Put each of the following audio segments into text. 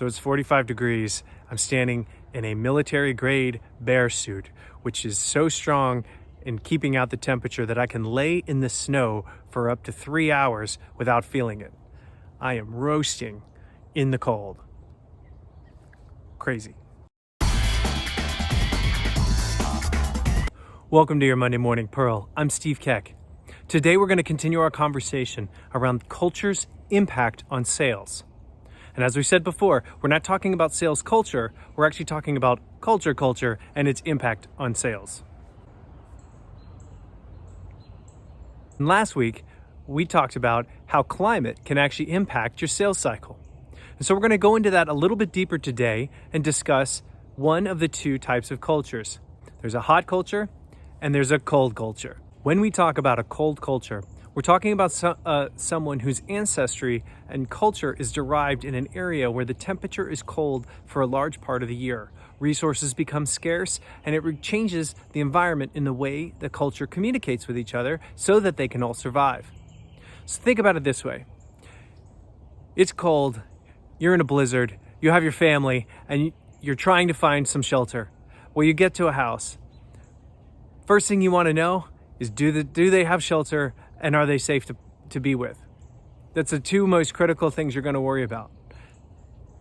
So it's 45 degrees. I'm standing in a military grade bear suit, which is so strong in keeping out the temperature that I can lay in the snow for up to 3 hours without feeling it. I am roasting in the cold. Crazy. Welcome to your Monday Morning Pearl. I'm Steve Keck. Today we're going to continue our conversation around culture's impact on sales. And as we said before, we're not talking about sales culture, we're actually talking about culture and its impact on sales. And last week, we talked about how climate can actually impact your sales cycle. And so we're going to go into that a little bit deeper today and discuss one of the two types of cultures. There's a hot culture and there's a cold culture. When we talk about a cold culture, we're talking about someone whose ancestry and culture is derived in an area where the temperature is cold for a large part of the year. Resources become scarce, and it changes the environment in the way the culture communicates with each other so that they can all survive. So think about it this way. It's cold, you're in a blizzard, you have your family, and you're trying to find some shelter. Well, you get to a house. First thing you want to know is do they have shelter, and are they safe to be with? That's the two most critical things you're going to worry about.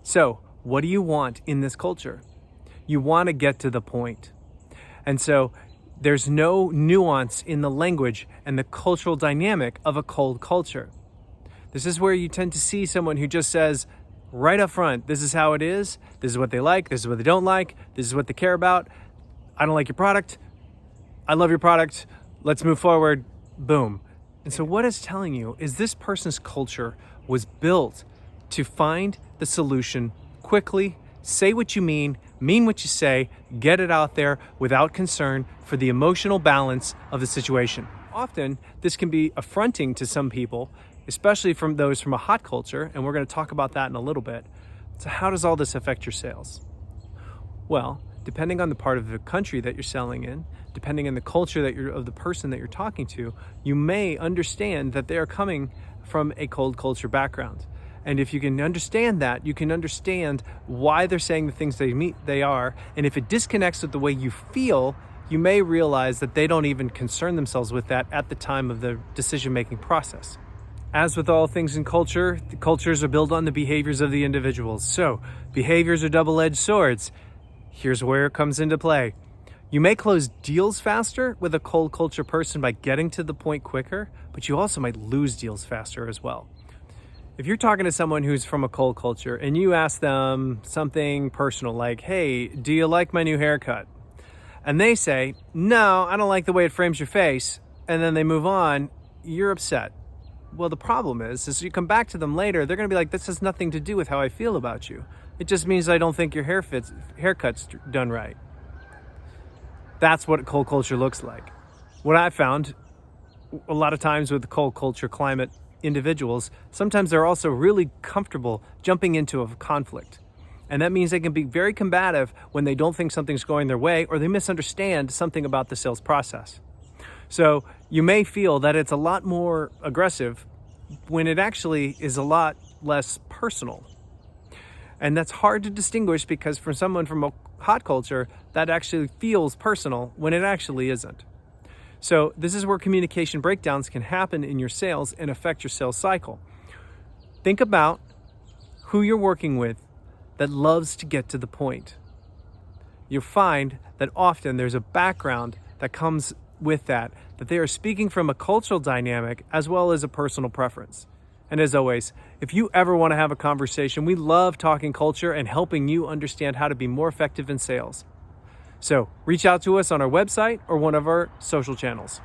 So what do you want in this culture? You want to get to the point. And so there's no nuance in the language and the cultural dynamic of a cold culture. This is where you tend to see someone who just says right up front, this is how it is, this is what they like, this is what they don't like, this is what they care about. I don't like your product. I love your product. Let's move forward. Boom. And so what it's telling you is this person's culture was built to find the solution quickly, say what you mean what you say, get it out there without concern for the emotional balance of the situation. Often, this can be affronting to some people, especially from those from a hot culture, and we're going to talk about that in a little bit. So how does all this affect your sales? Well, depending on the part of the country that you're selling in, depending on the culture of the person that you're talking to, you may understand that they are coming from a cold culture background. And if you can understand that, you can understand why they're saying the things they are. And if it disconnects with the way you feel, you may realize that they don't even concern themselves with that at the time of the decision-making process. As with all things in culture, the cultures are built on the behaviors of the individuals. So behaviors are double-edged swords. Here's where it comes into play. You may close deals faster with a cold culture person by getting to the point quicker, but you also might lose deals faster as well. If you're talking to someone who's from a cold culture and you ask them something personal like, hey, do you like my new haircut? And they say, no, I don't like the way it frames your face. And then they move on, you're upset. Well, the problem is you come back to them later, they're going to be like, this has nothing to do with how I feel about you. It just means I don't think your haircut's done right. That's what cold culture looks like. What I found a lot of times with cold culture climate individuals, sometimes they're also really comfortable jumping into a conflict. And that means they can be very combative when they don't think something's going their way or they misunderstand something about the sales process. So you may feel that it's a lot more aggressive when it actually is a lot less personal. And that's hard to distinguish because for someone from a hot culture, that actually feels personal when it actually isn't. So this is where communication breakdowns can happen in your sales and affect your sales cycle. Think about who you're working with that loves to get to the point. You'll find that often there's a background that comes with that they are speaking from a cultural dynamic as well as a personal preference. And as always, if you ever want to have a conversation, we love talking culture and helping you understand how to be more effective in sales. So reach out to us on our website or one of our social channels.